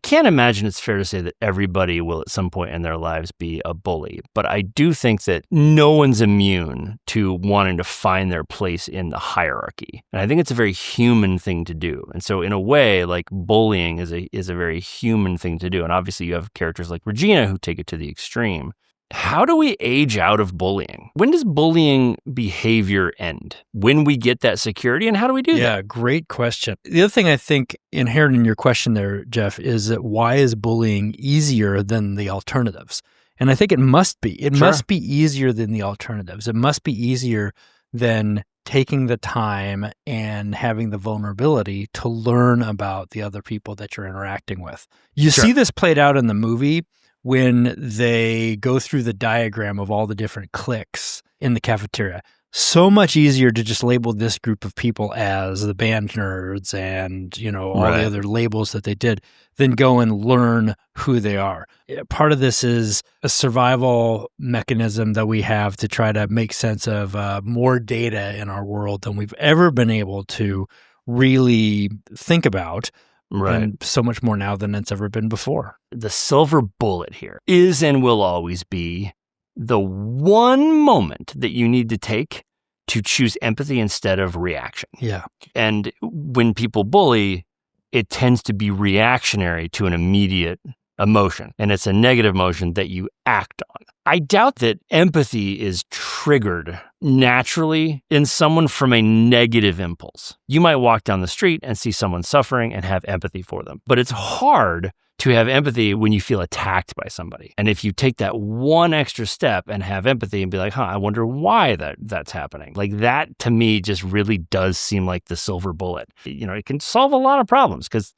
can't imagine it's fair to say that everybody will at some point in their lives be a bully, but I do think that no one's immune to wanting to find their place in the hierarchy. And I think it's a very human thing to do. And so in a way, like bullying is a very human thing to do. And obviously you have characters like Regina who take it to the extreme. How do we age out of bullying? When does bullying behavior end? When we get that security, and how do we do that? Yeah, great question. The other thing I think inherent in your question there, Jeff, is that why is bullying easier than the alternatives? And I think it must be. It must be easier than the alternatives. It must be easier than taking the time and having the vulnerability to learn about the other people that you're interacting with. You see this played out in the movie when they go through the diagram of all the different cliques in the cafeteria. So much easier to just label this group of people as the band nerds and, all the other labels that they did, than go and learn who they are. Part of this is a survival mechanism that we have to try to make sense of more data in our world than we've ever been able to really think about. Right. And so much more now than it's ever been before. The silver bullet here is and will always be the one moment that you need to take to choose empathy instead of reaction. Yeah. And when people bully, it tends to be reactionary to an immediate emotion. And it's a negative emotion that you act on. I doubt that empathy is triggered naturally in someone from a negative impulse. You might walk down the street and see someone suffering and have empathy for them. But it's hard to have empathy when you feel attacked by somebody. And if you take that one extra step and have empathy and be like, I wonder why that's happening. Like that to me just really does seem like the silver bullet. It can solve a lot of problems because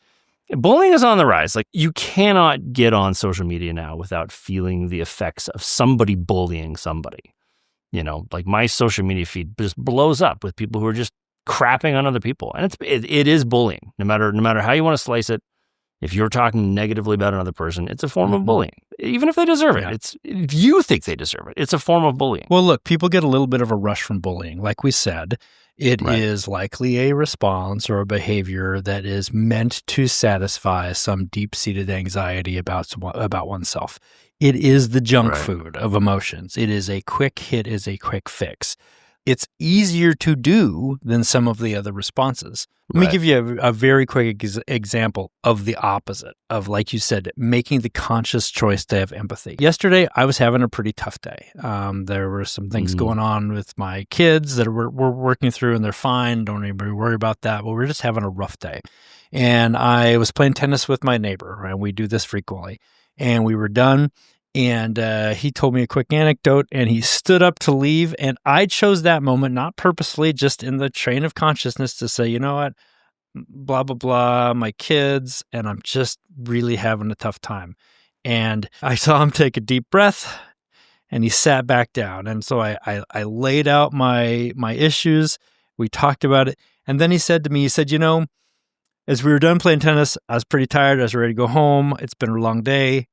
bullying is on the rise. Like you cannot get on social media now without feeling the effects of somebody bullying somebody. Like my social media feed just blows up with people who are just crapping on other people. And it is bullying. No matter how you want to slice it. If you're talking negatively about another person, it's a form of bullying. Even if they deserve it. If you think they deserve it, it's a form of bullying. Well, look, people get a little bit of a rush from bullying. Like we said, it is likely a response or a behavior that is meant to satisfy some deep-seated anxiety about oneself. It is the junk food of emotions. It is a quick hit, is a quick fix. It's easier to do than some of the other responses. Let me give you a very quick example of the opposite of, like you said, making the conscious choice to have empathy. Yesterday, I was having a pretty tough day. There were some things going on with my kids that we're working through, and they're fine. Don't anybody worry about that. But we're just having a rough day. And I was playing tennis with my neighbor, and we do this frequently. And we were done. And he told me a quick anecdote, and he stood up to leave. And I chose that moment, not purposely, just in the train of consciousness to say, you know what, blah, blah, blah, my kids, and I'm just really having a tough time. And I saw him take a deep breath, and he sat back down. And so I laid out my issues. We talked about it. And then he said to me, as we were done playing tennis, I was pretty tired. I was ready to go home. It's been a long day.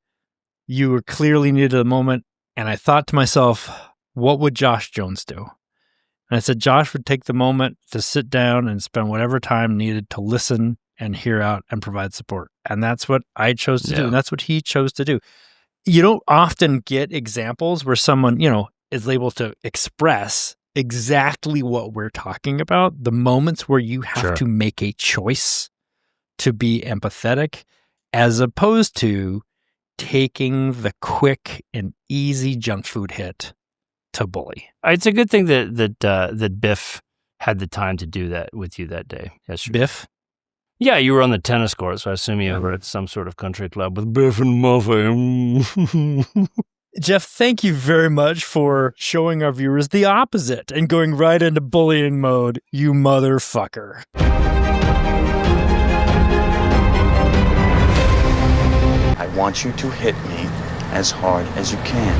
You were clearly needed a moment. And I thought to myself, what would Josh Jones do? And I said, Josh would take the moment to sit down and spend whatever time needed to listen and hear out and provide support. And that's what I chose to do. And that's what he chose to do. You don't often get examples where someone, is able to express exactly what we're talking about. The moments where you have to make a choice to be empathetic as opposed to taking the quick and easy junk food hit to bully. It's a good thing that Biff had the time to do that with you that day. Yesterday. Biff? Yeah, you were on the tennis court, so I assume you were at some sort of country club with Biff and Muffy. Jeff, thank you very much for showing our viewers the opposite and going right into bullying mode, you motherfucker. I want you to hit me as hard as you can.